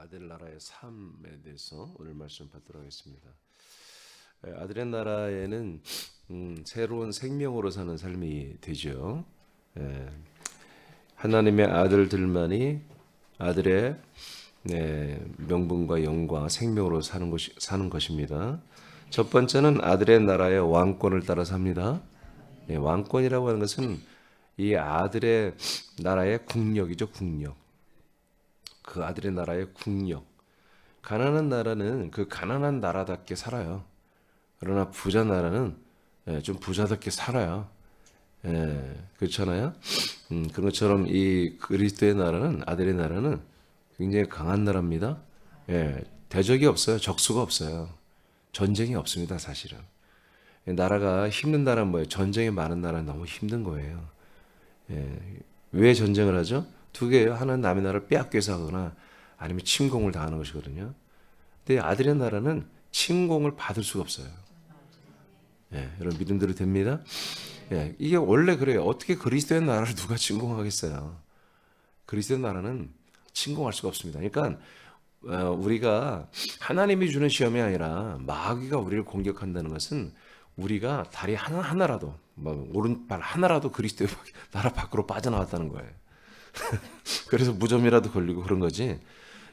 아들 나라의 삶에 대해서 오늘 말씀 받도록 하겠습니다. 아들의 나라에는 새로운 생명으로 사는 삶이 되죠. 하나님의 아들들만이 아들의 명분과 영광, 생명으로 사는 것입니다. 첫 번째는 아들의 나라의 왕권을 따라 삽니다. 왕권이라고 하는 것은 이 아들의 나라의 국력이죠, 국력. 그 아들의 나라의 국력. 가난한 나라는 그 가난한 나라답게 살아요. 그러나 부자 나라는 좀 부자답게 살아요. 그렇잖아요. 그런 것처럼 이 그리스도의 나라는, 아들의 나라는 굉장히 강한 나라입니다. 대적이 없어요. 적수가 없어요. 전쟁이 없습니다, 사실은. 나라가 힘든 나라는 뭐예요? 전쟁이 많은 나라는 너무 힘든 거예요. 왜 전쟁을 하죠? 두 개예요. 하나는 남의 나라를 빼앗겨서 하거나 아니면 침공을 당하는 것이거든요. 근데 아들의 나라는 침공을 받을 수가 없어요. 여러분 믿음대로 됩니다. 이게 원래 그래요. 어떻게 그리스도의 나라를 누가 침공하겠어요? 그리스도의 나라는 침공할 수가 없습니다. 그러니까 우리가 하나님이 주는 시험이 아니라 마귀가 우리를 공격한다는 것은 우리가 다리 하나라도 오른발 하나라도 그리스도의 나라 밖으로 빠져나왔다는 거예요. 그래서 무좀이라도 걸리고 그런 거지.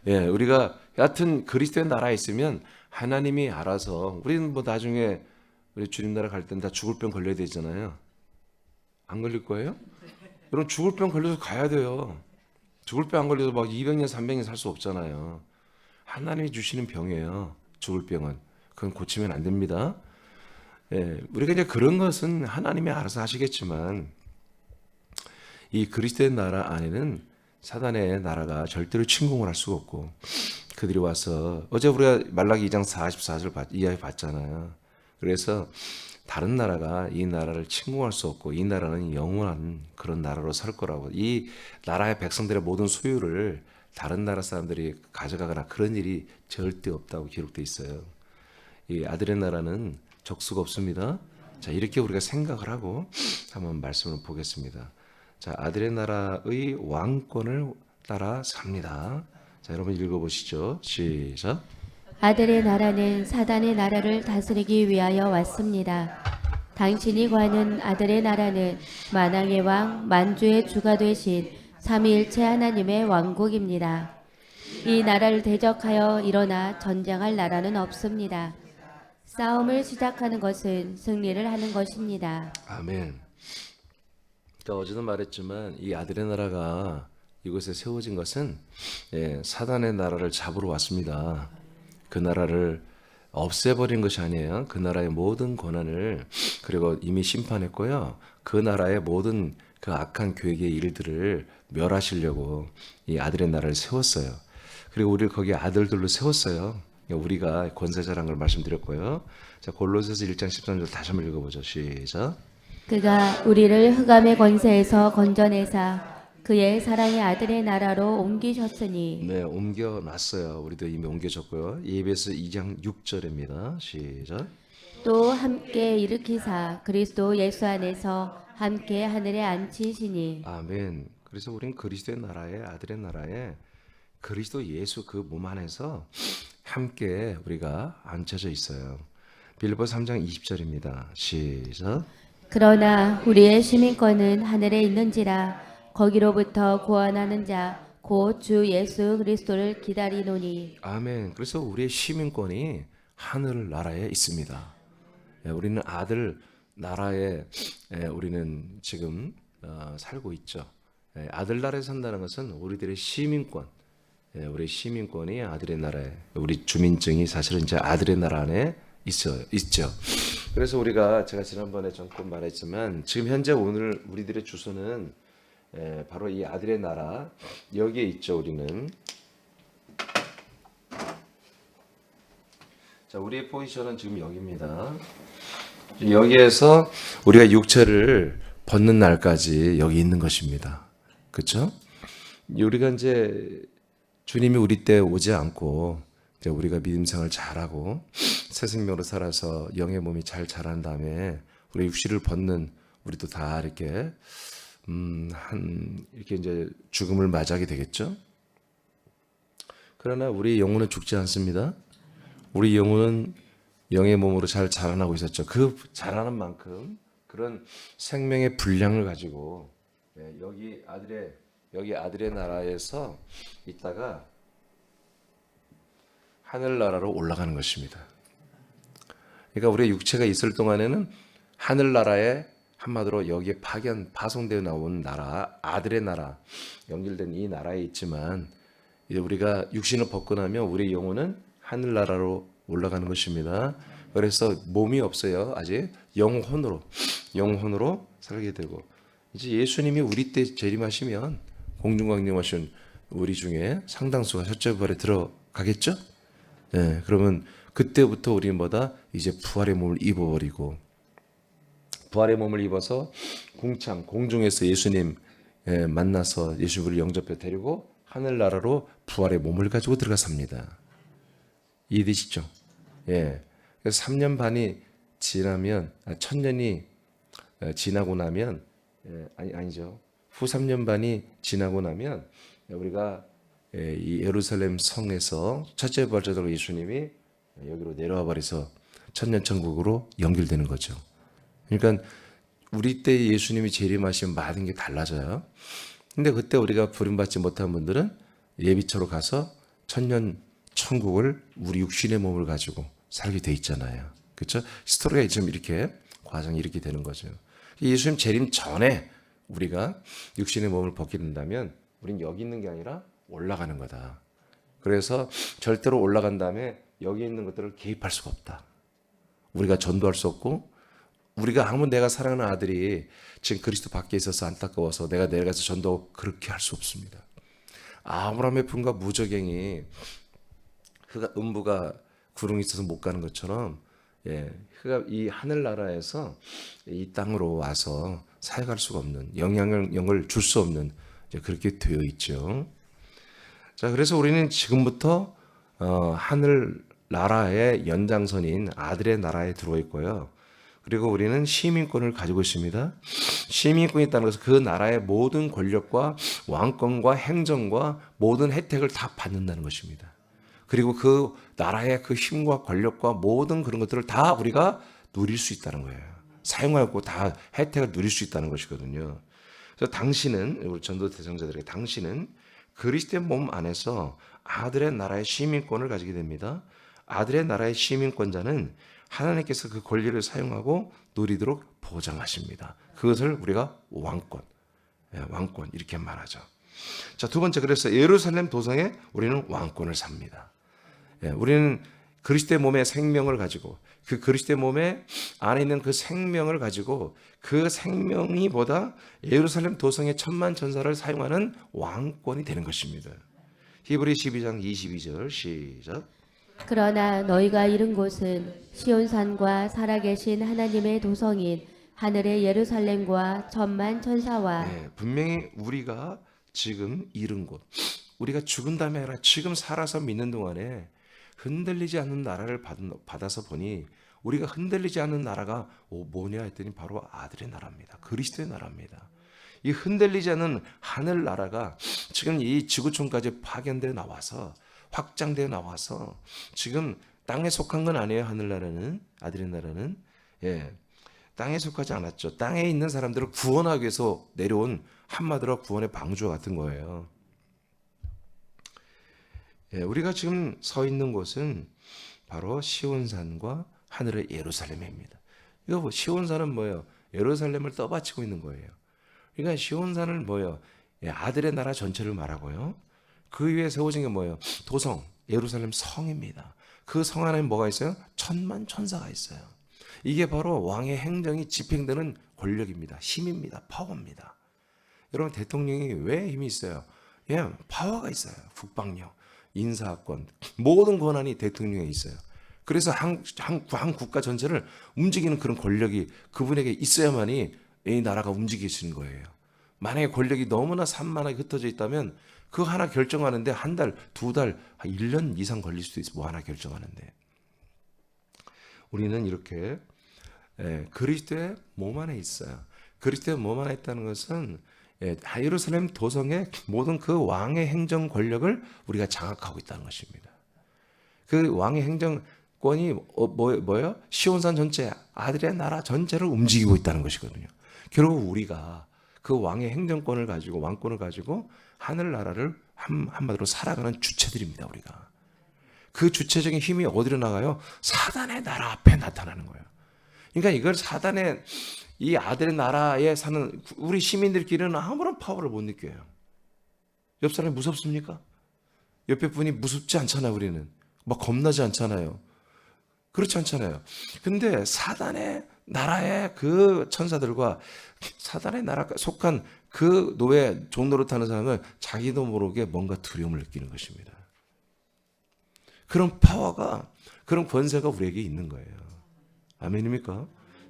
우리가 여하튼 그리스도의 나라에 있으면 하나님이 알아서 우리는 뭐 나중에 우리 주님 나라 갈 때는 다 죽을 병 걸려야 되잖아요. 안 걸릴 거예요? 여러분 죽을 병 걸려서 가야 돼요. 죽을 병 안 걸려서 막 200년 300년 살 수 없잖아요. 하나님이 주시는 병이에요. 죽을 병은. 그건 고치면 안 됩니다. 우리가 이제 그런 것은 하나님이 알아서 하시겠지만 이 그리스도의 나라 안에는 사단의 나라가 절대로 침공을 할 수가 없고 그들이 와서 어제 우리가 말라기 2장 44절 이하에 봤잖아요. 그래서 다른 나라가 이 나라를 침공할 수 없고 이 나라는 영원한 그런 나라로 살 거라고 이 나라의 백성들의 모든 소유를 다른 나라 사람들이 가져가거나 그런 일이 절대 없다고 기록되어 있어요. 이 아들의 나라는 적수가 없습니다. 자, 이렇게 우리가 생각을 하고 한번 말씀을 보겠습니다. 자, 아들의 나라의 왕권을 따라 삽니다. 자, 여러분 읽어보시죠. 시작. 아들의 나라는 사단의 나라를 다스리기 위하여 왔습니다. 당신이 구하는 아들의 나라는 만왕의 왕, 만주의 주가 되신 삼위일체 하나님의 왕국입니다. 이 나라를 대적하여 일어나 전쟁할 나라는 없습니다. 싸움을 시작하는 것은 승리를 하는 것입니다. 아멘. 그러니까 어제도 말했지만 이 아들의 나라가 이곳에 세워진 것은 사단의 나라를 잡으러 왔습니다. 그 나라를 없애버린 것이 아니에요. 그 나라의 모든 권한을 그리고 이미 심판했고요. 그 나라의 모든 그 악한 계획의 일들을 멸하시려고 이 아들의 나라를 세웠어요. 그리고 우리를 거기 아들들로 세웠어요. 우리가 권세자라는 걸 말씀드렸고요. 자, 골로새서 1장 13절 다시 한번 읽어보죠. 시작. 그가 우리를 흑암의 권세에서 건져내사 그의 사랑의 아들의 나라로 옮기셨으니 네, 옮겨놨어요. 우리도 이미 옮겨졌고요. 예배서 2장 6절입니다. 시작. 또 함께 일으키사 그리스도 예수 안에서 함께 하늘에 앉히시니 아멘. 그래서 우리는 그리스도의 나라에 아들의 나라에 그리스도 예수 그 몸 안에서 함께 우리가 앉혀져 있어요. 빌보 3장 20절입니다. 시작. 그러나 우리의 시민권은 하늘에 있는지라 거기로부터 구원하는 자 곧 주 예수 그리스도를 기다리노니 아멘. 그래서 우리의 시민권이 하늘 나라에 있습니다. 우리는 아들 나라에 우리는 지금 살고 있죠. 아들 나라에 산다는 것은 우리들의 시민권, 우리 시민권이 아들의 나라에 우리 주민증이 사실은 이제 아들의 나라 안에 있죠. 그래서 우리가 제가 지난번에 조금 말했지만 지금 현재 오늘 우리들의 주소는 바로 이 아들의 나라 여기에 있죠. 우리는 자 우리의 포지션은 지금 여기입니다. 여기에서 우리가 육체를 벗는 날까지 여기 있는 것입니다. 그렇죠? 우리가 이제 주님이 우리 때 오지 않고 이제 우리가 믿음 생활 잘하고 새 생명으로 살아서 영의 몸이 잘 자란 다음에 우리 육실을 벗는 우리도 다 이렇게 이렇게 이제 죽음을 맞이하게 되겠죠. 그러나 우리 영혼은 죽지 않습니다. 우리 영혼은 영의 몸으로 잘 자라나고 있었죠. 그 자라는 만큼 그런 생명의 분량을 가지고 여기 아들의 나라에서 있다가 하늘나라로 올라가는 것입니다. 그러니까 우리의 육체가 있을 동안에는 하늘나라에 한마디로 여기에 파송되어 나온 나라, 아들의 나라, 연결된 이 나라에 있지만 이제 우리가 육신을 벗고 나면 우리 영혼은 하늘나라로 올라가는 것입니다. 그래서 몸이 없어요. 아직 영혼으로 살게 되고 이제 예수님이 우리 때 재림하시면 공중강림하신 우리 중에 상당수가 첫째 부활에 들어가겠죠? 네, 그러면 그때부터 우리는 뭐다? 이제 부활의 몸을 입어버리고 부활의 몸을 입어서 공중에서 예수님 만나서 예수를 영접해 데리고 하늘나라로 부활의 몸을 가지고 들어가 삽니다. 이해되시죠? 예. 그래서 3년 반이 지나면, 1000년이 지나고 나면, 아니죠. 후 3년 반이 지나고 나면, 우리가 이 예루살렘 성에서 첫째 부활절로 예수님이 여기로 내려와 버려서 천년천국으로 연결되는 거죠. 그러니까 우리 때 예수님이 재림하시면 모든 게 달라져요. 근데 그때 우리가 부름받지 못한 분들은 예비처로 가서 천년 천국을 우리 육신의 몸을 가지고 살게 돼 있잖아요. 그렇죠? 스토리가 지금 이렇게 과정이 이렇게 되는 거죠. 예수님 재림 전에 우리가 육신의 몸을 벗게 된다면 우린 여기 있는 게 아니라 올라가는 거다. 그래서 절대로 올라간 다음에 여기 있는 것들을 개입할 수가 없다. 우리가 전도할 수 없고 우리가 아무 내가 사랑하는 아들이 지금 그리스도 밖에 있어서 안타까워서 내가 내려가서 전도 그렇게 할 수 없습니다. 아브라함의 품과 무저갱이 음부가 구름이 있어서 못 가는 것처럼 그가 이 하늘나라에서 이 땅으로 와서 사역할 수가 없는 영향력을 줄 수 없는 그렇게 되어 있죠. 자, 그래서 우리는 지금부터 하늘 나라의 연장선인 아들의 나라에 들어와 있고요. 그리고 우리는 시민권을 가지고 있습니다. 시민권이 있다는 것은 그 나라의 모든 권력과 왕권과 행정과 모든 혜택을 다 받는다는 것입니다. 그리고 그 나라의 그 힘과 권력과 모든 그런 것들을 다 우리가 누릴 수 있다는 거예요. 사용하고 다 혜택을 누릴 수 있다는 것이거든요. 그래서 당신은 우리 전도 대상자들에게 당신은 그리스도의 몸 안에서 아들의 나라의 시민권을 가지게 됩니다. 아들의 나라의 시민권자는 하나님께서 그 권리를 사용하고 누리도록 보장하십니다. 그것을 우리가 왕권 이렇게 말하죠. 자, 두 번째, 그래서 예루살렘 도성에 우리는 왕권을 삽니다. 우리는 그리스도의 몸의 생명을 가지고 그 그리스도의 몸에 안에 있는 그 생명을 가지고 그 생명이 보다 예루살렘 도성의 천만 전사를 사용하는 왕권이 되는 것입니다. 히브리 12장 22절 시작. 그러나 너희가 이른 곳은 시온산과 살아계신 하나님의 도성인 하늘의 예루살렘과 천만 천사와 분명히 우리가 지금 이른 곳, 우리가 죽은 다음에 아니라 지금 살아서 믿는 동안에 흔들리지 않는 나라를 받아서 보니 우리가 흔들리지 않는 나라가 뭐냐 했더니 바로 아들의 나라입니다. 그리스도의 나라입니다. 이 흔들리지 않는 하늘 나라가 지금 이 지구촌까지 파견되어 나와서 확장되어 나와서 지금 땅에 속한 건 아니에요. 하늘나라는, 아들의 나라는. 땅에 속하지 않았죠. 땅에 있는 사람들을 구원하기 위해서 내려온 한마디로 구원의 방주와 같은 거예요. 우리가 지금 서 있는 곳은 바로 시온산과 하늘의 예루살렘입니다. 이거 시온산은 뭐예요? 예루살렘을 떠받치고 있는 거예요. 그러니까 시온산은 뭐예요? 아들의 나라 전체를 말하고요. 그 위에 세워진 게 뭐예요? 도성, 예루살렘 성입니다. 그 성 안에 뭐가 있어요? 천만 천사가 있어요. 이게 바로 왕의 행정이 집행되는 권력입니다. 힘입니다. 파워입니다. 여러분, 대통령이 왜 힘이 있어요? 파워가 있어요. 국방력, 인사권, 모든 권한이 대통령에 있어요. 그래서 한 국가 전체를 움직이는 그런 권력이 그분에게 있어야만이 이 나라가 움직일 수 있는 거예요. 만약에 권력이 너무나 산만하게 흩어져 있다면 그 하나 결정하는데 한 달, 두 달, 1년 이상 걸릴 수도 있어. 뭐 하나 결정하는데. 우리는 이렇게 그리스도의 몸 안에 있어요. 그리스도의 몸 안에 있다는 것은 예루살렘 도성의 모든 그 왕의 행정 권력을 우리가 장악하고 있다는 것입니다. 그 왕의 행정권이 뭐예요? 시온산 전체, 아들의 나라 전체를 움직이고 있다는 것이거든요. 결국 우리가 그 왕의 행정권을 가지고, 왕권을 가지고 하늘나라를 한마디로 살아가는 주체들입니다. 우리가 그 주체적인 힘이 어디로 나가요? 사단의 나라 앞에 나타나는 거예요. 그러니까 이걸 사단의 이 아들의 나라에 사는 우리 시민들끼리는 아무런 파워를 못 느껴요. 옆 사람이 무섭습니까? 옆에 분이 무섭지 않잖아요. 우리는 막 겁나지 않잖아요. 그렇지 않잖아요. 근데 사단의 나라의 그 천사들과 사단의 나라에 속한 그 노예 종노릇하는 사람은 자기도 모르게 뭔가 두려움을 느끼는 것입니다. 그런 파워가, 그런 권세가 우리에게 있는 거예요. 아멘입니까?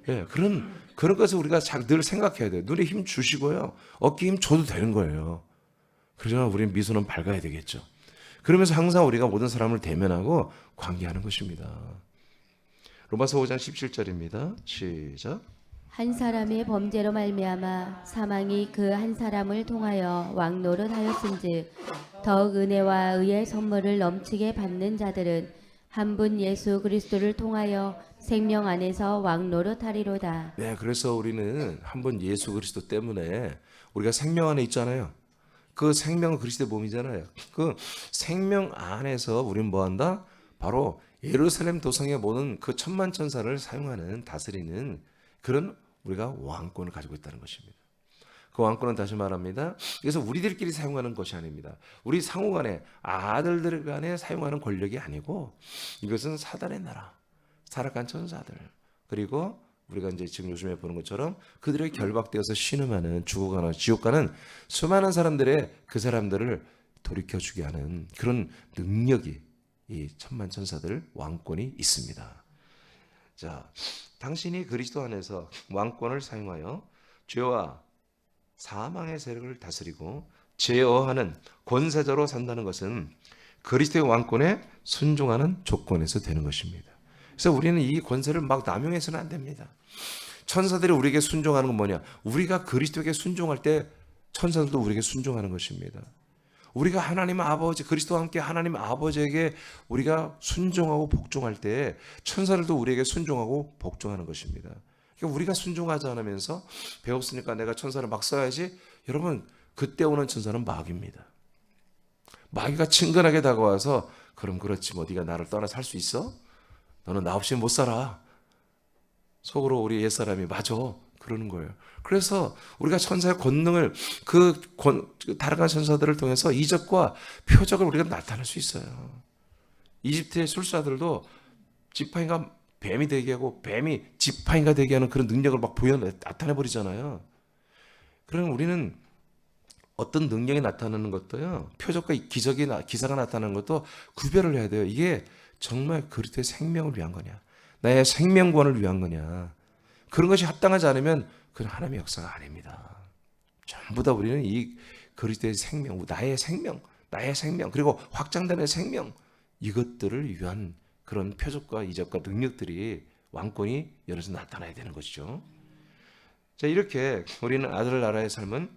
예, 그런 것을 우리가 늘 생각해야 돼요. 눈에 힘 주시고요, 어깨 힘 줘도 되는 거예요. 그러나 우리는 미소는 밝아야 되겠죠. 그러면서 항상 우리가 모든 사람을 대면하고 관계하는 것입니다. 로마서 5장 17절입니다. 시작. 한 사람의 범죄로 말미암아 사망이 그 한 사람을 통하여 왕노릇하였은즉 더욱 은혜와 의의 선물을 넘치게 받는 자들은 한 분 예수 그리스도를 통하여 생명 안에서 왕노릇하리로다. 네, 그래서 우리는 한 분 예수 그리스도 때문에 우리가 생명 안에 있잖아요. 그 생명은 그리스도의 몸이잖아요. 그 생명 안에서 우리는 뭐한다? 바로 예루살렘 도성의 모든 그 천만 천사를 사용하는, 다스리는 그런 우리가 왕권을 가지고 있다는 것입니다. 그 왕권은 다시 말합니다. 그래서 우리들끼리 사용하는 것이 아닙니다. 우리 상호간에, 아들들 간에 사용하는 권력이 아니고, 이것은 사단의 나라, 타락한 천사들, 그리고 우리가 이제 지금 요즘에 보는 것처럼 그들의 결박되어서 신음하는, 죽어가는, 지옥가는 수많은 사람들의 그 사람들을 돌이켜주게 하는 그런 능력이 이 천만 천사들 왕권이 있습니다. 자, 당신이 그리스도 안에서 왕권을 사용하여 죄와 사망의 세력을 다스리고 제어하는 권세자로 산다는 것은 그리스도의 왕권에 순종하는 조건에서 되는 것입니다. 그래서 우리는 이 권세를 막 남용해서는 안 됩니다. 천사들이 우리에게 순종하는 건 뭐냐? 우리가 그리스도에게 순종할 때 천사들도 우리에게 순종하는 것입니다. 우리가 하나님 아버지, 그리스도와 함께 하나님 아버지에게 우리가 순종하고 복종할 때 천사들도 우리에게 순종하고 복종하는 것입니다. 그러니까 우리가 순종하지 않으면서 배웠으니까 내가 천사를 막 써야지. 여러분, 그때 오는 천사는 마귀입니다. 마귀가 친근하게 다가와서 그럼 그렇지 뭐 네가 나를 떠나 살 수 있어? 너는 나 없이 못 살아. 속으로 우리 옛사람이 맞아. 그러는 거예요. 그래서 우리가 천사의 권능을 다락한 천사들을 통해서 이적과 표적을 우리가 나타낼 수 있어요. 이집트의 술사들도 지팡이가 뱀이 되게 하고 뱀이 지팡이가 되게 하는 그런 능력을 막 나타내 버리잖아요. 그러면 우리는 어떤 능력이 나타나는 것도요, 표적과 기사가 나타나는 것도 구별을 해야 돼요. 이게 정말 그리스도의 생명을 위한 거냐, 나의 생명권을 위한 거냐. 그런 것이 합당하지 않으면 그건 하나님의 역사가 아닙니다. 전부 다 우리는 이 그리스도의 생명, 나의 생명, 그리고 확장되는 생명, 이것들을 위한 그런 표적과 이적과 능력들이 왕권이 여기서 나타나야 되는 것이죠. 자, 이렇게 우리는 아들 나라의 삶은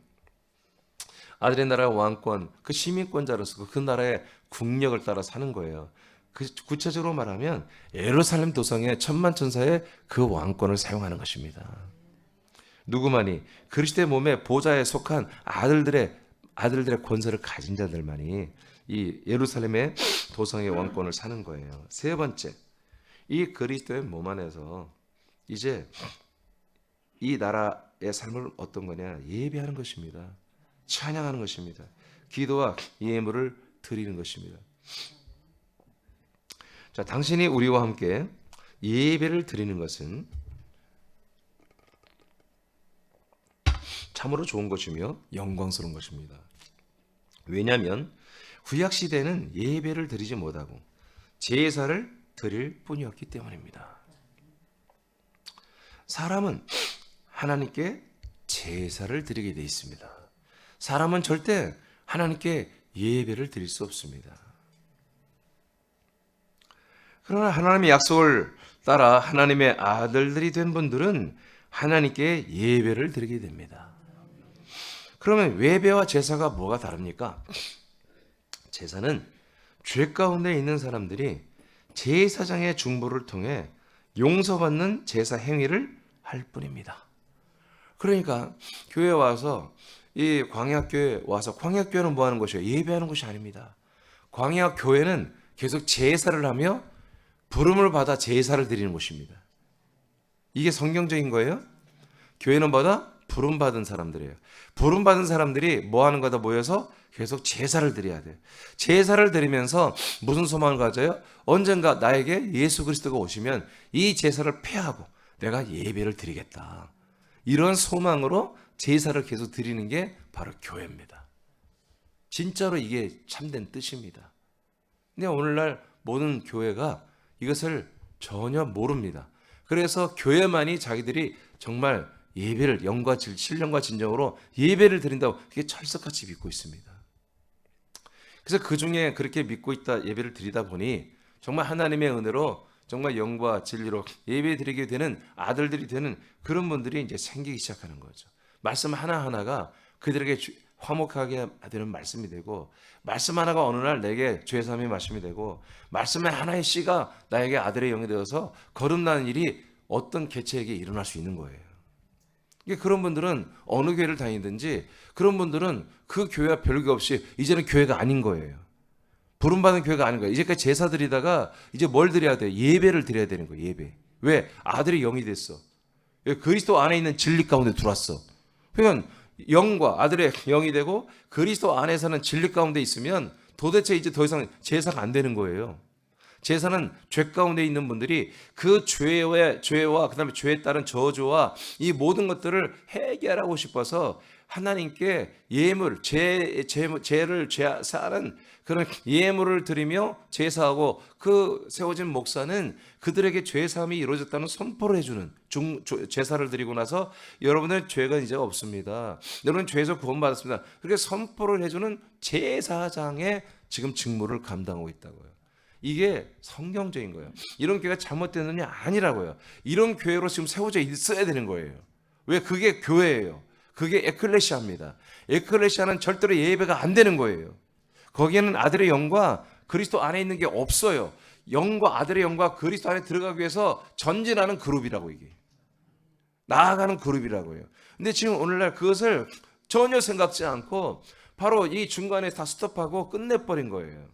아들의 나라의 왕권, 그 시민권자로서 그 나라의 국력을 따라 사는 거예요. 구체적으로 말하면 예루살렘 도성의 천만 천사의 그 왕권을 사용하는 것입니다. 누구만이? 그리스도의 몸의 보좌에 속한 아들들의 권세를 가진 자들만이 이 예루살렘의 도성의 왕권을 사는 거예요. 세 번째, 이 그리스도의 몸 안에서 이제 이 나라의 삶을 어떤 거냐? 예배하는 것입니다. 찬양하는 것입니다. 기도와 예물을 드리는 것입니다. 자, 당신이 우리와 함께 예배를 드리는 것은 참으로 좋은 것이며 영광스러운 것입니다. 왜냐하면 구약 시대는 예배를 드리지 못하고 제사를 드릴 뿐이었기 때문입니다. 사람은 하나님께 제사를 드리게 되어 있습니다. 사람은 절대 하나님께 예배를 드릴 수 없습니다. 그러나 하나님의 약속을 따라 하나님의 아들들이 된 분들은 하나님께 예배를 드리게 됩니다. 그러면 예배와 제사가 뭐가 다릅니까? 제사는 죄 가운데 있는 사람들이 제사장의 중보를 통해 용서받는 제사 행위를 할 뿐입니다. 그러니까 교회 와서 이 광야교회 와서 광야교회는 뭐 하는 것이에요? 예배하는 것이 아닙니다. 광야교회는 계속 제사를 하며 부름을 받아 제사를 드리는 곳입니다. 이게 성경적인 거예요? 교회는 뭐다? 부름받은 사람들이에요. 부름받은 사람들이 뭐 하는 거다? 모여서 계속 제사를 드려야 돼요. 제사를 드리면서 무슨 소망을 가져요? 언젠가 나에게 예수 그리스도가 오시면 이 제사를 폐하고 내가 예배를 드리겠다. 이런 소망으로 제사를 계속 드리는 게 바로 교회입니다. 진짜로 이게 참된 뜻입니다. 근데 오늘날 모든 교회가 이것을 전혀 모릅니다. 그래서 교회만이 자기들이 정말 예배를 영과 신령과 진정으로 예배를 드린다고 그게 철석같이 믿고 있습니다. 그래서 그 중에 그렇게 믿고 있다 예배를 드리다 보니 정말 하나님의 은혜로 정말 영과 진리로 예배 드리게 되는 아들들이 되는 그런 분들이 이제 생기기 시작하는 거죠. 말씀 하나하나가 그들에게 화목하게 되는 말씀이 되고, 말씀 하나가 어느 날 내게 죄사함의 말씀이 되고, 말씀의 하나의 씨가 나에게 아들의 영이 되어서 거듭나는 일이 어떤 개체에게 일어날 수 있는 거예요. 그런 분들은 어느 교회를 다니든지 그런 분들은 그 교회와 별거 없이 이제는 교회가 아닌 거예요. 부름받은 교회가 아닌 거예요. 이제까지 제사 드리다가 이제 뭘 드려야 돼요? 예배를 드려야 되는 거예요. 예배. 왜? 아들의 영이 됐어. 그리스도 안에 있는 진리 가운데 들어왔어. 그러면 영과 아들의 영이 되고 그리스도 안에서는 진리 가운데 있으면 도대체 이제 더 이상 제사가 안 되는 거예요. 제사는 죄 가운데 있는 분들이 그 죄와 그다음에 죄에 따른 저주와 이 모든 것들을 해결하고 싶어서 하나님께 예물, 죄를 제사하는 그런 예물을 드리며 제사하고, 그 세워진 목사는 그들에게 죄사함이 이루어졌다는 선포를 해주는 제사를 드리고 나서 여러분의 죄가 이제 없습니다. 여러분 죄에서 구원받았습니다. 그렇게 선포를 해주는 제사장의 지금 직무를 감당하고 있다고요. 이게 성경적인 거예요. 이런 교회가 잘못되느냐? 아니라고요. 이런 교회로 지금 세워져 있어야 되는 거예요. 왜? 그게 교회예요. 그게 에클레시아입니다. 에클레시아는 절대로 예배가 안 되는 거예요. 거기에는 아들의 영과 그리스도 안에 있는 게 없어요. 영과 아들의 영과 그리스도 안에 들어가기 위해서 전진하는 그룹이라고, 이게 나아가는 그룹이라고요. 근데 지금 오늘날 그것을 전혀 생각지 않고 바로 이 중간에 다 스톱하고 끝내버린 거예요.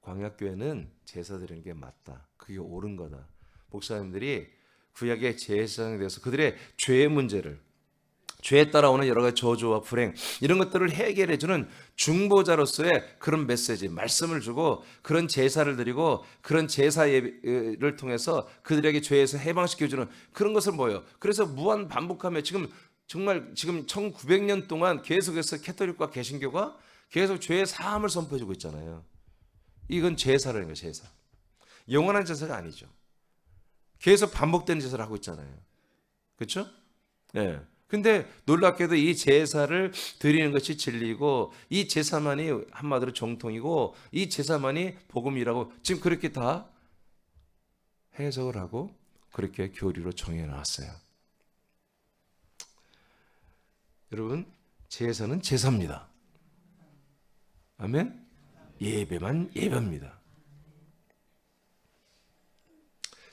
광야교회는 제사 드리는 게 맞다. 그게 옳은 거다. 목사님들이 구약의 제사장에 대해서 그들의 죄의 문제를, 죄에 따라오는 여러 가지 저주와 불행, 이런 것들을 해결해주는 중보자로서의 그런 메시지, 말씀을 주고 그런 제사를 드리고 그런 제사 예배를 통해서 그들에게 죄에서 해방시켜주는 그런 것을 뭐예요? 그래서 무한 반복하며 정말 1900년 동안 계속해서 캐톨릭과 개신교가 계속 죄의 사함을 선포해주고 있잖아요. 이건 제사라는 거예요. 제사. 영원한 제사가 아니죠. 계속 반복되는 제사를 하고 있잖아요. 그렇죠? 네. 근데 놀랍게도 이 제사를 드리는 것이 진리고, 이 제사만이 한마디로 정통이고, 이 제사만이 복음이라고 지금 그렇게 다 해석을 하고 그렇게 교리로 정해놨어요. 여러분, 제사는 제사입니다. 아멘? 예배만 예배입니다.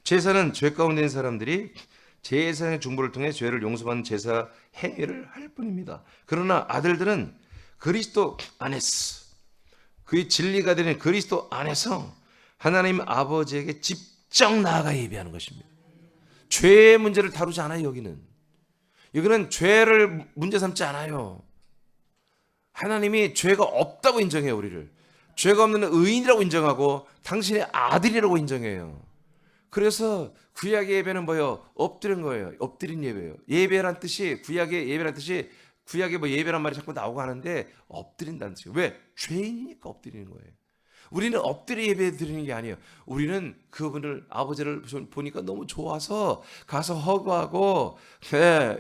제사는 죄 가운데 있는 사람들이 제사의 중보를 통해 죄를 용서받는 제사 행위를 할 뿐입니다. 그러나 아들들은 그리스도 안에서, 그의 진리가 되는 그리스도 안에서 하나님 아버지에게 직접 나아가 예배하는 것입니다. 죄의 문제를 다루지 않아요. 여기는 죄를 문제 삼지 않아요. 하나님이 죄가 없다고 인정해요. 우리를 죄가 없는 의인이라고 인정하고 당신의 아들이라고 인정해요. 그래서 구약의 예배는 뭐예요? 엎드린 거예요. 엎드린 예배예요. 예배란 뜻이, 구약의 예배란 뜻이, 구약의 뭐 예배란 말이 자꾸 나오고 하는데 엎드린다는 뜻이에요. 왜? 죄인이니까 엎드리는 거예요. 우리는 엎드려 예배 드리는 게 아니에요. 우리는 그분을, 아버지를 보니까 너무 좋아서 가서 허구하고,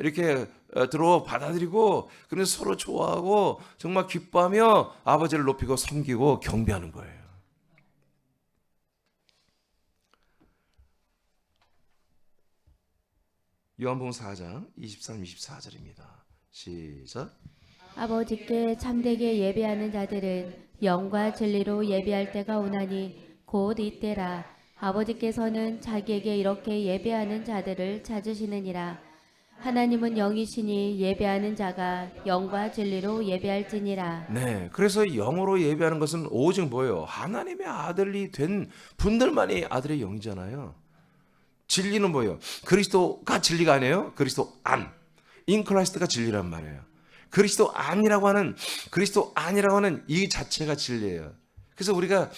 이렇게 들어 받아들이고, 그래서 서로 좋아하고 정말 기뻐하며 아버지를 높이고 섬기고 경배하는 거예요. 요한복음 4장 23, 24절입니다. 시작. 아버지께 참되게 예배하는 자들은 영과 진리로 예배할 때가 오나니 곧 이때라. 아버지께서는 자기에게 이렇게 예배하는 자들을 찾으시느니라. 하나님은 영이시니 예배하는 자가 영과 진리로 예배할지니라. 네, 그래서 영으로 예배하는 것은 오직 뭐예요? 하나님의 아들이 된 분들만이 아들의 영이잖아요. 진리는 뭐예요? 그리스도가 진리가 아니에요. 그리스도 안, 인크라이스트가 진리란 말이에요. 그리스도 아니라고 하는 이 자체가 진리예요. 그래서 우리가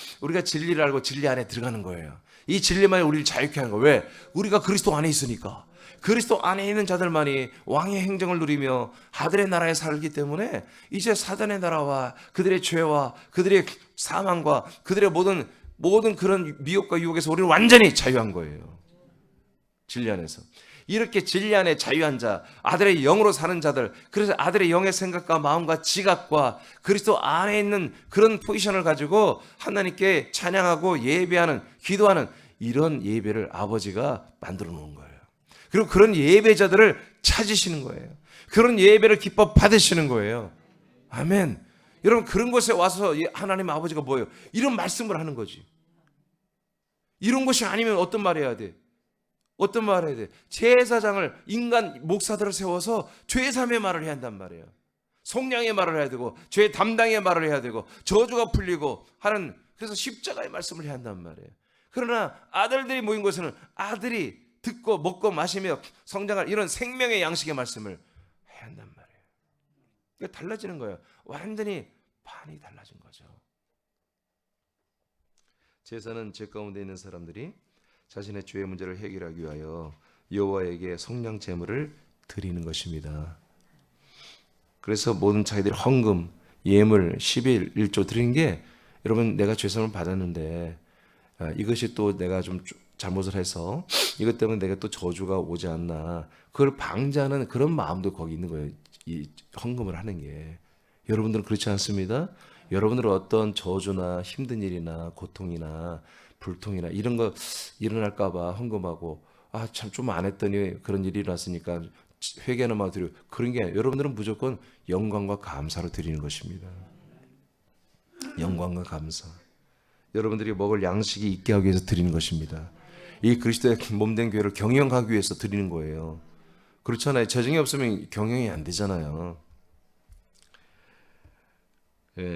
진리를 알고 진리 안에 들어가는 거예요. 이 진리만이 우리를 자유케 하는 거예요. 왜? 우리가 그리스도 안에 있으니까. 그리스도 안에 있는 자들만이 왕의 행정을 누리며 아들의 나라에 살기 때문에 이제 사단의 나라와 그들의 죄와 그들의 사망과 그들의 모든 그런 미혹과 유혹에서 우리는 완전히 자유한 거예요. 진리 안에서. 이렇게 진리 안에 자유한 자, 아들의 영으로 사는 자들, 그래서 아들의 영의 생각과 마음과 지각과 그리스도 안에 있는 그런 포지션을 가지고 하나님께 찬양하고 예배하는, 기도하는 이런 예배를 아버지가 만들어 놓은 거예요. 그리고 그런 예배자들을 찾으시는 거예요. 그런 예배를 기뻐 받으시는 거예요. 아멘. 여러분, 그런 곳에 와서 하나님 아버지가 뭐예요? 이런 말씀을 하는 거지. 이런 것이 아니면 어떤 말 해야 돼? 어떤 말을 해야 돼? 제사장을, 인간 목사들을 세워서 죄삼의 말을 해야 한단 말이에요. 속량의 말을 해야 되고 죄 담당의 말을 해야 되고 저주가 풀리고 하는, 그래서 십자가의 말씀을 해야 한단 말이에요. 그러나 아들들이 모인 곳에는 아들이 듣고 먹고 마시며 성장할 이런 생명의 양식의 말씀을 해야 한단 말이에요. 그러니까 달라지는 거예요. 완전히 반이 달라진 거죠. 제사는 죄 가운데 있는 사람들이 자신의 죄의 문제를 해결하기 위하여 여호와에게 성량 제물을 드리는 것입니다. 그래서 모든 자기들이 헌금, 예물, 10일, 1조 드리는 게, 여러분, 내가 죄사함을 받았는데 이것이 또 내가 좀 잘못을 해서 이것 때문에 내가 또 저주가 오지 않나, 그걸 방지하는 그런 마음도 거기 있는 거예요. 이 헌금을 하는 게. 여러분들은 그렇지 않습니다. 여러분들은 어떤 저주나 힘든 일이나 고통이나 불통이나 이런 거 일어날까 봐 헌금하고, 참 좀 안 했더니 그런 일이 일어났으니까 회개하는 마음 드리고, 그런 게 아니에요. 여러분들은 무조건 영광과 감사로 드리는 것입니다. 영광과 감사. 여러분들이 먹을 양식이 있게 하기 위해서 드리는 것입니다. 이 그리스도의 몸된 교회를 경영하기 위해서 드리는 거예요. 그렇잖아요. 재정이 없으면 경영이 안 되잖아요.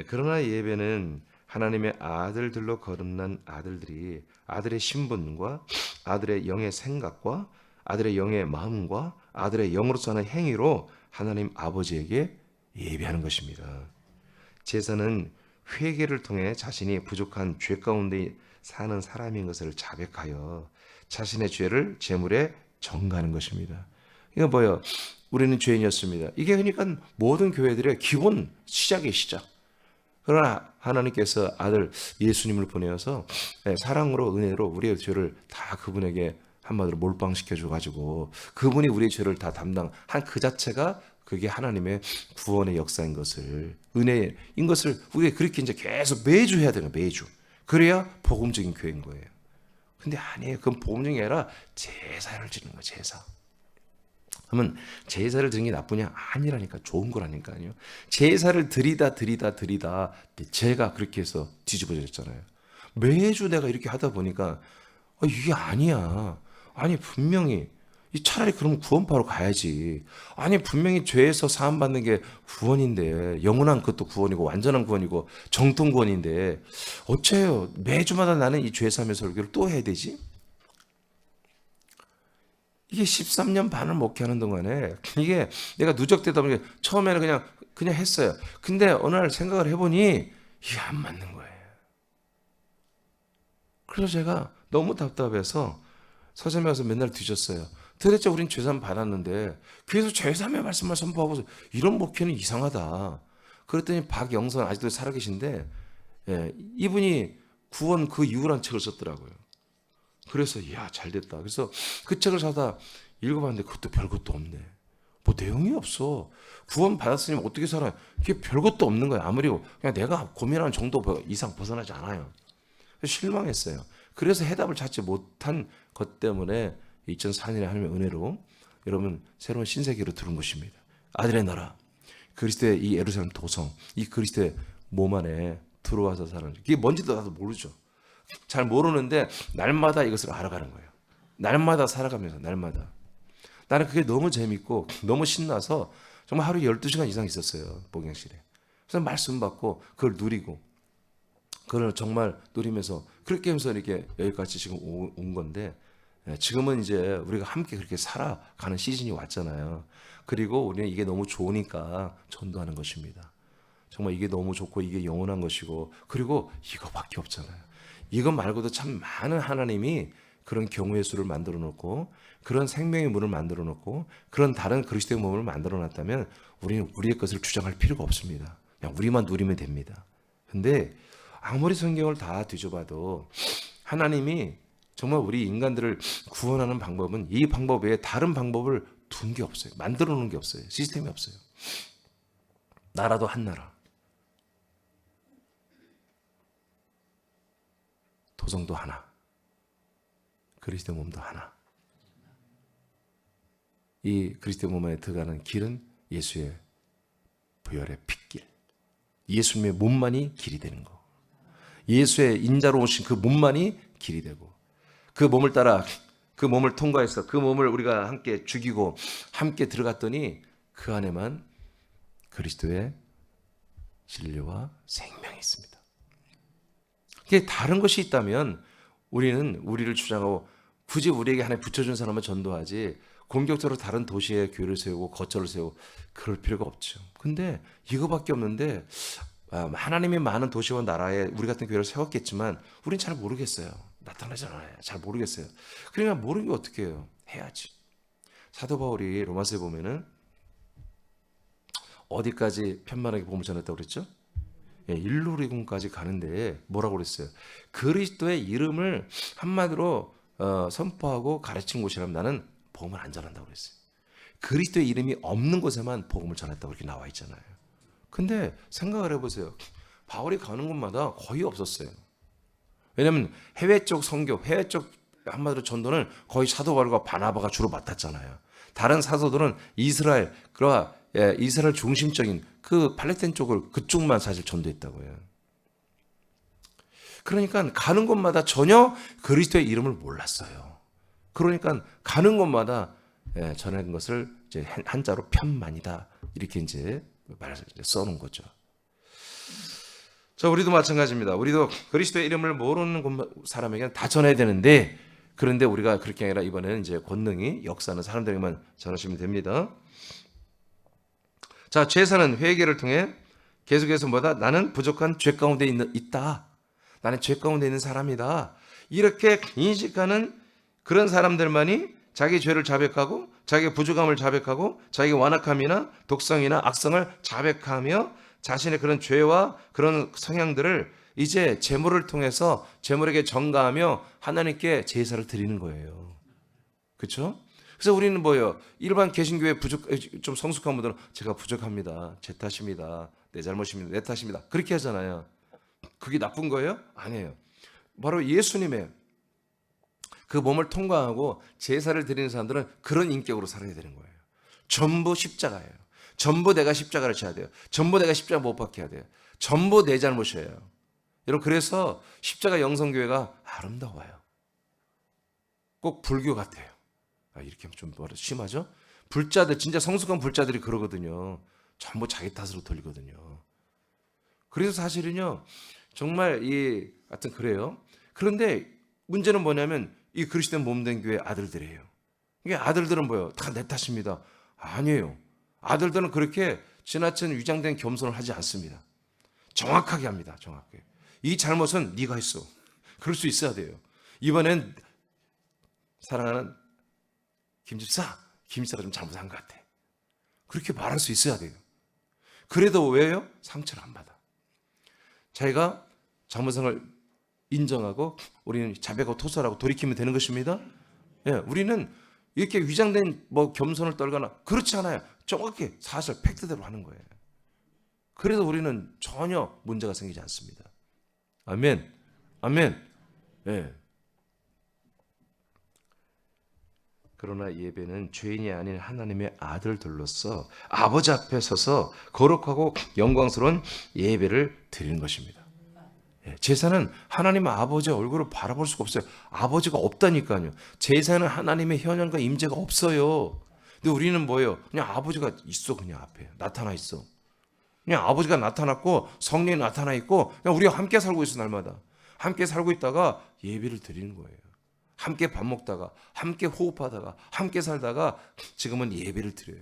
그러나 예배는 하나님의 아들들로 거듭난 아들들이 아들의 신분과 아들의 영의 생각과 아들의 영의 마음과 아들의 영으로서 하는 행위로 하나님 아버지에게 예배하는 것입니다. 제사는 회개를 통해 자신이 부족한 죄 가운데 사는 사람인 것을 자백하여 자신의 죄를 제물에 전가하는 것입니다. 이거 뭐예요? 우리는 죄인이었습니다. 이게 그러니까 모든 교회들의 기본 시작의 시작. 그러나 하나님께서 아들 예수님을 보내어서 사랑으로, 은혜로 우리의 죄를 다 그분에게 한마디로 몰빵시켜 줘가지고 그분이 우리의 죄를 다 담당한 그 자체가, 그게 하나님의 구원의 역사인 것을, 은혜인 것을 우리가 그렇게 이제 계속 매주 해야 되는 거예요. 매주. 그래야 복음적인 교회인 거예요. 근데 아니에요. 그건 복음적인 게 아니라 제사를 지는 거예요. 제사. 그러면 제사를 드리는 게 나쁘냐? 아니라니까. 좋은 거라니까요. 제사를 드리다 제가 그렇게 해서 뒤집어졌잖아요. 매주 내가 이렇게 하다 보니까 이게 아니야. 아니 분명히 차라리 그러면 구원파로 가야지. 아니 분명히 죄에서 사함받는 게 구원인데, 영원한 것도 구원이고 완전한 구원이고 정통 구원인데 어째요 매주마다 나는 이 죄사함의 설교를 또 해야 되지? 이게 13년 반을 목회하는 동안에 이게 내가 누적되다 보니까 처음에는 그냥 했어요. 근데 어느 날 생각을 해보니 이게 안 맞는 거예요. 그래서 제가 너무 답답해서 서점에 가서 맨날 뒤졌어요. 도대체 우린 죄사함 받았는데 그래서 죄사함의 말씀을 선포하고서 이런 목회는 이상하다. 그랬더니 박영선 아직도 살아계신데, 이분이 구원 그 이유란 책을 썼더라고요. 그래서 잘됐다. 그래서 그 책을 사다 읽어봤는데 그것도 별것도 없네. 뭐 내용이 없어. 구원 받았으니 어떻게 살아요? 그게 별것도 없는 거야. 아무리 그냥 내가 고민하는 정도 이상 벗어나지 않아요. 실망했어요. 그래서 해답을 찾지 못한 것 때문에 2004년에 하나님의 은혜로 여러분 새로운 신세계로 들은 것입니다. 아들의 나라, 그리스도의 이 예루살렘 도성, 이 그리스도의 몸 안에 들어와서 사는, 이게 뭔지도 나도 모르죠. 잘 모르는데 날마다 이것을 알아가는 거예요. 날마다 살아가면서, 날마다. 나는 그게 너무 재밌고 너무 신나서 정말 하루에 12시간 이상 있었어요, 목양실에. 그래서 말씀 받고 그걸 누리고, 그걸 정말 누리면서 그렇게 하면서 이렇게 여기까지 지금 온 건데, 지금은 이제 우리가 함께 그렇게 살아가는 시즌이 왔잖아요. 그리고 우리는 이게 너무 좋으니까 전도하는 것입니다. 정말 이게 너무 좋고 이게 영원한 것이고, 그리고 이거밖에 없잖아요. 이것 말고도 참 많은 하나님이 그런 경우의 수를 만들어 놓고, 그런 생명의 문을 만들어 놓고, 그런 다른 그리스도의 몸을 만들어 놨다면 우리는 우리의 것을 주장할 필요가 없습니다. 그냥 우리만 누리면 됩니다. 근데 아무리 성경을 다 뒤져봐도 하나님이 정말 우리 인간들을 구원하는 방법은 이 방법 외에 다른 방법을 둔 게 없어요. 만들어 놓은 게 없어요. 시스템이 없어요. 나라도 한 나라, 도성도 하나, 그리스도 몸도 하나. 이 그리스도 몸 안에 들어가는 길은 예수의 부활의 핏길, 예수님의 몸만이 길이 되는 거, 예수의 인자로 오신 그 몸만이 길이 되고, 그 몸을 따라 그 몸을 통과해서 그 몸을 우리가 함께 죽이고 함께 들어갔더니 그 안에만 그리스도의 진리와 생명이 있습니다. 이게 다른 것이 있다면 우리는 우리를 주장하고 굳이 우리에게 하나님 붙여준 사람을 전도하지, 공격적으로 다른 도시에 교회를 세우고 거처를 세우고 그럴 필요가 없죠. 근데 이거밖에 없는데 하나님이 많은 도시와 나라에 우리 같은 교회를 세웠겠지만 우린 잘 모르겠어요. 나타나잖아요. 잘 모르겠어요. 그러니까 모르는 게 어떻게 해요? 해야지. 사도 바울이 로마서에 보면은 어디까지 편만하게 복음을 전했다고 그랬죠? 일루리군까지 가는데 뭐라고 그랬어요? 그리스도의 이름을 한마디로 선포하고 가르친 곳이라면 나는 복음을 안 전한다고 그랬어요. 그리스도의 이름이 없는 곳에만 복음을 전했다고 이렇게 나와 있잖아요. 근데 생각을 해보세요. 바울이 가는 곳마다 거의 없었어요. 왜냐하면 해외 쪽 선교, 해외 쪽 한마디로 전도는 거의 사도 바울과 바나바가 주로 맡았잖아요. 다른 사도들은 이스라엘, 그러나 이스라엘 중심적인 그 팔레스타인 쪽을 그쪽만 사실 전도했다고 해요. 그러니까 가는 곳마다 전혀 그리스도의 이름을 몰랐어요. 그러니까 가는 곳마다 전하는 것을 이제 한자로 편만이다 이렇게 이제 말을 써놓은 거죠. 자, 우리도 마찬가지입니다. 우리도 그리스도의 이름을 모르는 사람에게는 다 전해야 되는데, 그런데 우리가 그렇게 아니라 이번에는 이제 권능이 역사하는 사람들에게만 전하시면 됩니다. 자, 제사는 회개를 통해 계속해서 뭐다? 나는 부족한 죄 가운데 있다. 나는 죄 가운데 있는 사람이다. 이렇게 인식하는 그런 사람들만이 자기 죄를 자백하고 자기의 부족함을 자백하고 자기의 완악함이나 독성이나 악성을 자백하며 자신의 그런 죄와 그런 성향들을 이제 제물을 통해서 제물에게 전가하며 하나님께 제사를 드리는 거예요. 그렇죠? 그래서 우리는 뭐예요? 일반 개신교회 좀 성숙한 분들은 제가 부족합니다. 제 탓입니다. 내 잘못입니다. 내 탓입니다. 그렇게 하잖아요. 그게 나쁜 거예요? 아니에요. 바로 예수님의 그 몸을 통과하고 제사를 드리는 사람들은 그런 인격으로 살아야 되는 거예요. 전부 십자가예요. 전부 내가 십자가를 져야 돼요. 전부 내가 십자가 못 박게 해야 돼요. 전부 내 잘못이에요. 여러분, 그래서 십자가 영성교회가 아름다워요. 꼭 불교 같아요. 이렇게 하면 좀 심하죠? 불자들, 진짜 성숙한 불자들이 그러거든요. 전부 자기 탓으로 돌리거든요. 그래서 사실은요, 정말 하여튼 그래요. 그런데 문제는 뭐냐면 이 그리스도 몸된 교회 아들들이에요. 이게 아들들은 뭐예요? 다 내 탓입니다. 아니에요. 아들들은 그렇게 지나친 위장된 겸손을 하지 않습니다. 정확하게 합니다. 정확하게. 이 잘못은 네가 했어. 그럴 수 있어야 돼요. 이번엔 사랑하는 김집사가 좀 잘못한 것 같아. 그렇게 말할 수 있어야 돼요. 그래도 왜요? 상처를 안 받아. 자기가 잘못을 인정하고 우리는 자백하고 토설하고 돌이키면 되는 것입니다. 우리는 이렇게 위장된 겸손을 떨거나 그렇지 않아요. 정확히 사실 팩트대로 하는 거예요. 그래서 우리는 전혀 문제가 생기지 않습니다. 아멘. 아멘. 그러나 예배는 죄인이 아닌 하나님의 아들들로서 아버지 앞에 서서 거룩하고 영광스러운 예배를 드리는 것입니다. 제사는 하나님 아버지의 얼굴을 바라볼 수가 없어요. 아버지가 없다니까요. 제사는 하나님의 현현과 임재가 없어요. 근데 우리는 뭐예요? 그냥 아버지가 있어. 그냥 앞에 나타나 있어. 그냥 아버지가 나타났고 성령이 나타나 있고 그냥 우리가 함께 살고 있어. 날마다 함께 살고 있다가 예배를 드리는 거예요. 함께 밥 먹다가 함께 호흡하다가 함께 살다가 지금은 예배를 드려요.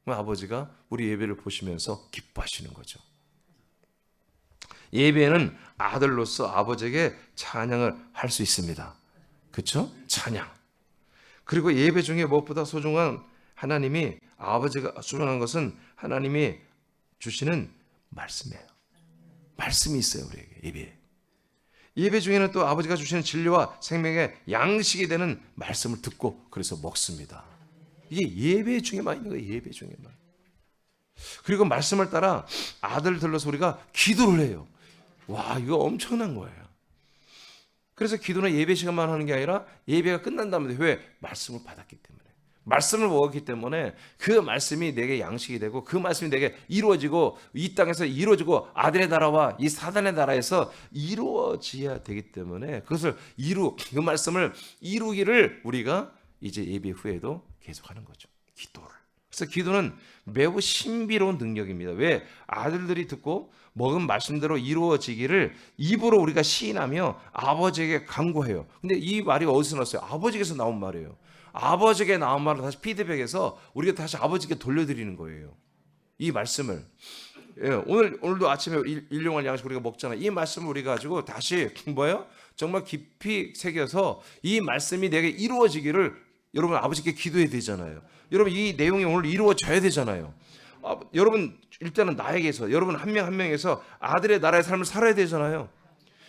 그럼 아버지가 우리 예배를 보시면서 기뻐하시는 거죠. 예배는 아들로서 아버지에게 찬양을 할 수 있습니다. 그렇죠? 찬양. 그리고 예배 중에 무엇보다 소중한 하나님이 아버지가 소중한 것은 하나님이 주시는 말씀이에요. 말씀이 있어요. 우리에게 예배에. 예배 중에는 또 아버지가 주시는 진리와 생명의 양식이 되는 말씀을 듣고 그래서 먹습니다. 이게 예배 중에만 있는 거예요. 예배 중에만. 그리고 말씀을 따라 아들들로서 우리가 기도를 해요. 와, 이거 엄청난 거예요. 그래서 기도는 예배 시간만 하는 게 아니라 예배가 끝난 다음에 왜? 말씀을 받았기 때문에. 말씀을 먹었기 때문에 그 말씀이 내게 양식이 되고 그 말씀이 내게 이루어지고 이 땅에서 이루어지고 아들의 나라와 이 사단의 나라에서 이루어져야 되기 때문에 그것을 그 말씀을 이루기를 우리가 이제 예배 후에도 계속하는 거죠. 기도를. 그래서 기도는 매우 신비로운 능력입니다. 왜? 아들들이 듣고 먹은 말씀대로 이루어지기를 입으로 우리가 시인하며 아버지에게 간구해요. 근데 이 말이 어디서 났어요? 아버지께서 나온 말이에요. 아버지에게 나온 말을 다시 피드백해서 우리가 다시 아버지께 돌려드리는 거예요. 이 말씀을. 예, 오늘도 아침에 일용할 양식 우리가 먹잖아요. 이 말씀을 우리가 가지고 다시 뭐예요? 정말 깊이 새겨서 이 말씀이 내게 이루어지기를 여러분 아버지께 기도해야 되잖아요. 여러분 이 내용이 오늘 이루어져야 되잖아요. 여러분 일단은 나에게서 여러분 한 명 한 명에서 아들의 나라의 삶을 살아야 되잖아요.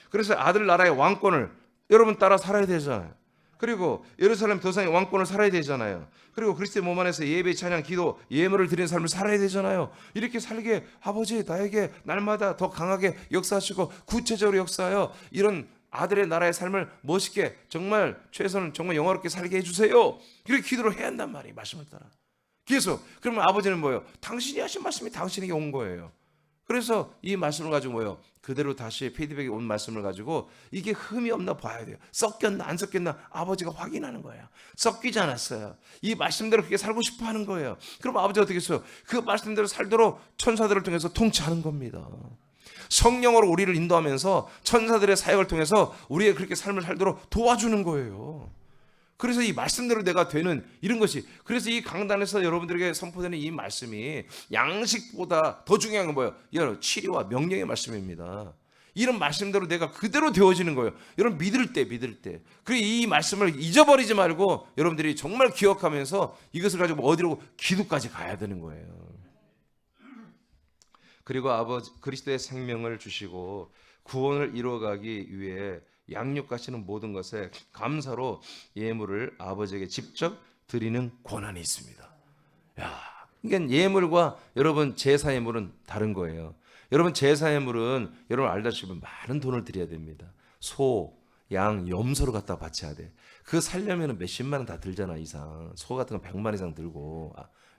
그래서 아들 나라의 왕권을 여러분 따라 살아야 되잖아요. 그리고 예루살렘 도상의 왕권을 살아야 되잖아요. 그리고 그리스도의 몸 안에서 예배, 찬양, 기도, 예물을 드리는 삶을 살아야 되잖아요. 이렇게 살게 아버지 나에게 날마다 더 강하게 역사하시고 구체적으로 역사하여 이런 아들의 나라의 삶을 멋있게 정말 최선을 정말 영화롭게 살게 해주세요. 그렇게 기도를 해야 한단 말이에요. 말씀을 따라. 계속. 그러면 아버지는 뭐예요? 당신이 하신 말씀이 당신에게 온 거예요. 그래서 이 말씀을 가지고 뭐예요? 그대로 다시 피드백이 온 말씀을 가지고 이게 흠이 없나 봐야 돼요. 섞였나 안 섞였나 아버지가 확인하는 거예요. 섞이지 않았어요. 이 말씀대로 그렇게 살고 싶어 하는 거예요. 그럼 아버지가 어떻게 했어요? 그 말씀대로 살도록 천사들을 통해서 통치하는 겁니다. 성령으로 우리를 인도하면서 천사들의 사역을 통해서 우리의 그렇게 삶을 살도록 도와주는 거예요. 그래서 이 말씀대로 내가 되는 이런 것이, 그래서 이 강단에서 여러분들에게 선포되는 이 말씀이 양식보다 더 중요한 건 뭐예요? 여러분 치료와 명령의 말씀입니다. 이런 말씀대로 내가 그대로 되어지는 거예요. 여러분 믿을 때. 그리고 이 말씀을 잊어버리지 말고 여러분들이 정말 기억하면서 이것을 가지고 어디로 기도까지 가야 되는 거예요. 그리고 아버지 그리스도의 생명을 주시고 구원을 이루어가기 위해 양육하시는 모든 것에 감사로 예물을 아버지에게 직접 드리는 권한이 있습니다. 야, 그러니까 예물과 여러분 제사 예물은 다른 거예요. 여러분 제사 예물은 여러분 알다시피 많은 돈을 드려야 됩니다. 소, 양, 염소를 갖다 바쳐야 돼. 그거 살려면 몇십만 원 다 들잖아 이상. 소 같은 건 100만 이상 들고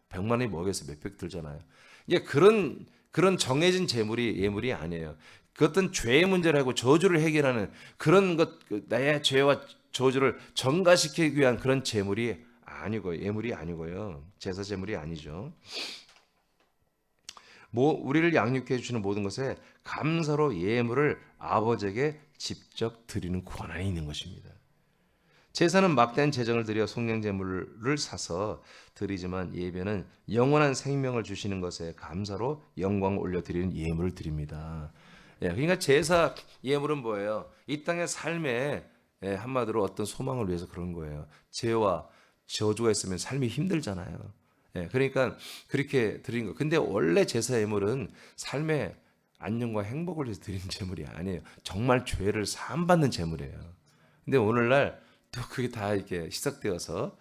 100만 원이 뭐겠어 몇백 들잖아요. 이게 그런 정해진 예물이 아니에요. 그 어떤 죄의 문제를 하고 저주를 해결하는 그런 것, 나의 죄와 저주를 전가시키기 위한 그런 예물이 아니고요. 제사 제물이 아니죠. 우리를 양육해 주시는 모든 것에 감사로 예물을 아버지에게 직접 드리는 권한이 있는 것입니다. 제사는 막대한 재정을 들여 속량제물을 사서 드리지만 예배는 영원한 생명을 주시는 것에 감사로 영광을 올려드리는 예물을 드립니다. 그러니까 제사 예물은 뭐예요? 이 땅의 삶에 한마디로 어떤 소망을 위해서 그런 거예요. 죄와 저주가 있으면 삶이 힘들잖아요. 그러니까 그렇게 드리는 거. 근데 원래 제사 예물은 삶의 안녕과 행복을 위해서 드리는 제물이 아니에요. 정말 죄를 사함받는 제물이에요. 근데 오늘날 또 그게 다 이렇게 시작되어서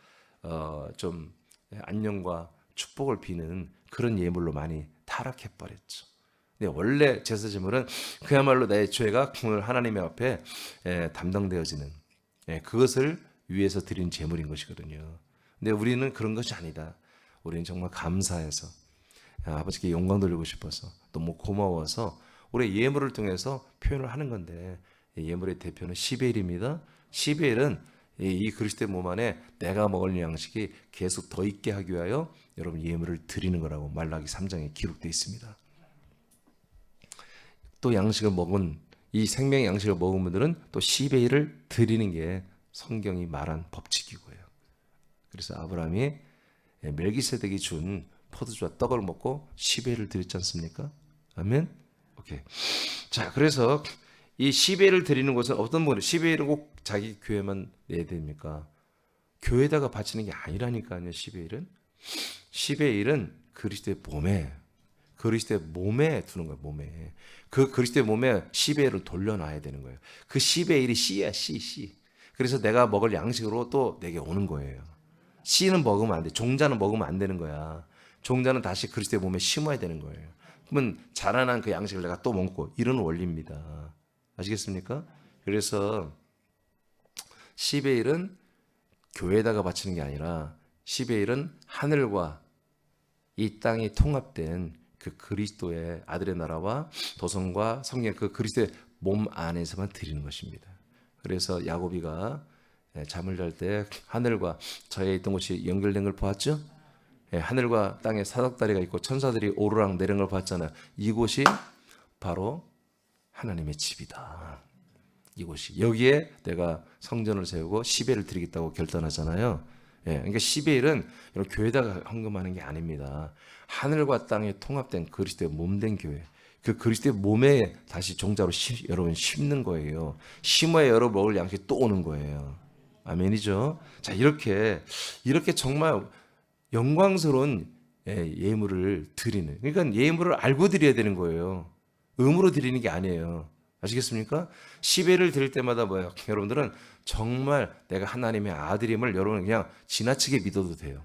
좀 안녕과 축복을 비는 그런 예물로 많이 타락해 버렸죠. 근데 원래 제사 제물은 그야말로 내 죄가 오늘 하나님의 앞에 담당되어지는 그것을 위해서 드린 제물인 것이거든요. 근데 우리는 그런 것이 아니다. 우리는 정말 감사해서 아버지께 영광 돌리고 싶어서 너무 고마워서 우리의 예물을 통해서 표현을 하는 건데 예물의 대표는 시베일입니다. 시베일은 이 그리스도의 몸 안에 내가 먹을 양식이 계속 더 있게 하기 위하여 여러분 예물을 드리는 거라고 말라기 3장에 기록되어 있습니다. 또 양식을 먹은 이 생명의 양식을 먹은 분들은 또 시베일을 드리는 게 성경이 말한 법칙이고요. 그래서 아브라함이 멜기세덱이 준 포도주와 떡을 먹고 시베일을 드렸지 않습니까? 아멘. 오케이. 자, 그래서 이 시베일을 드리는 것은 어떤 분이 시베일은 꼭 자기 교회만 내야 됩니까? 교회에다가 바치는 게 아니라니까요. 시베일은 그리스도의 몸에 두는 거예요. 몸에. 그 그리스도의 몸에 시베일을 돌려놔야 되는 거예요. 그 시베일이 씨야, 씨. 그래서 내가 먹을 양식으로 또 내게 오는 거예요. 씨는 먹으면 안 돼. 종자는 먹으면 안 되는 거야. 종자는 다시 그리스도의 몸에 심어야 되는 거예요. 그러면 자라난 그 양식을 내가 또 먹고 이런 원리입니다. 아시겠습니까? 그래서 시베일은 교회에다가 바치는 게 아니라 시베일은 하늘과 이 땅이 통합된 그 그리스도의 아들의 나라와 도성과 성령 그 그리스도의 몸 안에서만 드리는 것입니다. 그래서 야고비가 잠을 잘 때 하늘과 저에 있던 곳이 연결된 걸 보았죠? 하늘과 땅에 사닥다리가 있고 천사들이 오르락 내리는 걸 봤잖아요. 이곳이 바로 하나님의 집이다. 이곳이 여기에 내가 성전을 세우고 시베일을 드리겠다고 결단하잖아요. 그러니까 시베일은 교회에다가 헌금하는 게 아닙니다. 하늘과 땅에 통합된 그리스도의 몸된 교회. 그 그리스도의 몸에 다시 종자로 여러분 심는 거예요. 심어야 여러분 먹을 양식이 또 오는 거예요. 아멘이죠. 자, 이렇게 정말 영광스러운 예물을 드리는. 그러니까 예물을 알고 드려야 되는 거예요. 의무로 드리는 게 아니에요. 아시겠습니까? 시베를 드릴 때마다 뭐예요? 여러분들은 정말 내가 하나님의 아들임을 여러분 그냥 지나치게 믿어도 돼요.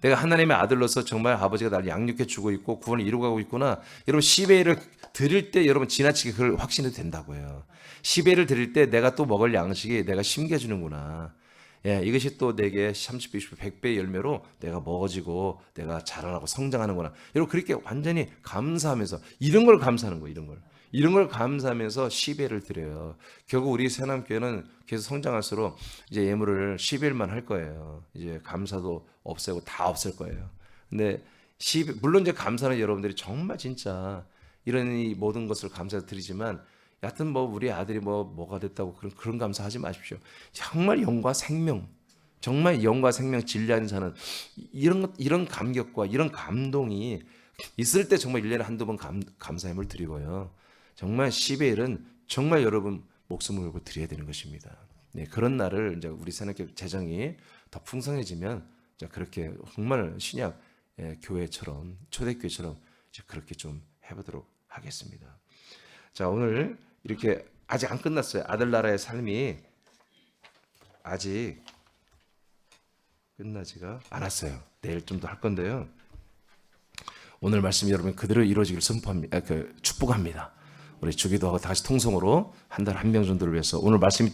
내가 하나님의 아들로서 정말 아버지가 나를 양육해 주고 있고 구원을 이루어가고 있구나. 여러분 시베를 드릴 때 여러분 지나치게 그걸 확신해도 된다고요. 시베를 드릴 때 내가 또 먹을 양식이 내가 심겨주는구나. 이것이 또 내게 30배, 60배, 100배의 열매로 내가 먹어지고 내가 자라나고 성장하는구나. 여러분 그렇게 완전히 감사하면서 이런 걸 감사하는 거예요. 이런 걸 감사하면서 시베를 드려요. 결국 우리 새남교회는 계속 성장할수록 이제 예물을 시베일만 할 거예요. 이제 감사도 없애고 다 없앨 거예요. 근데 물론 이제 감사는 여러분들이 정말 진짜 이런 이 모든 것을 감사 드리지만 여하튼 뭐 우리 아들이 뭐가 됐다고 그런 감사하지 마십시오. 정말 영과 생명, 정말 영과 생명 진리하는 사는 이런 감격과 이런 감동이 있을 때 정말 1년에 한두 번 감사함을 드리고요. 정말 시베일은 정말 여러분 목숨을 걸고 드려야 되는 것입니다. 그런 날을 이제 우리 새학교 재정이 더 풍성해지면 그렇게 정말 신약 교회처럼 초대교회처럼 그렇게 좀 해보도록 하겠습니다. 자, 오늘 이렇게 아직 안 끝났어요. 아들나라의 삶이 아직 끝나지가 않았어요. 내일 좀 더 할 건데요. 오늘 말씀 여러분 그대로 이루어지길 축복합니다. 우리 주기도하고 다시 통성으로 한 달 한 명 정도를 위해서 오늘 말씀이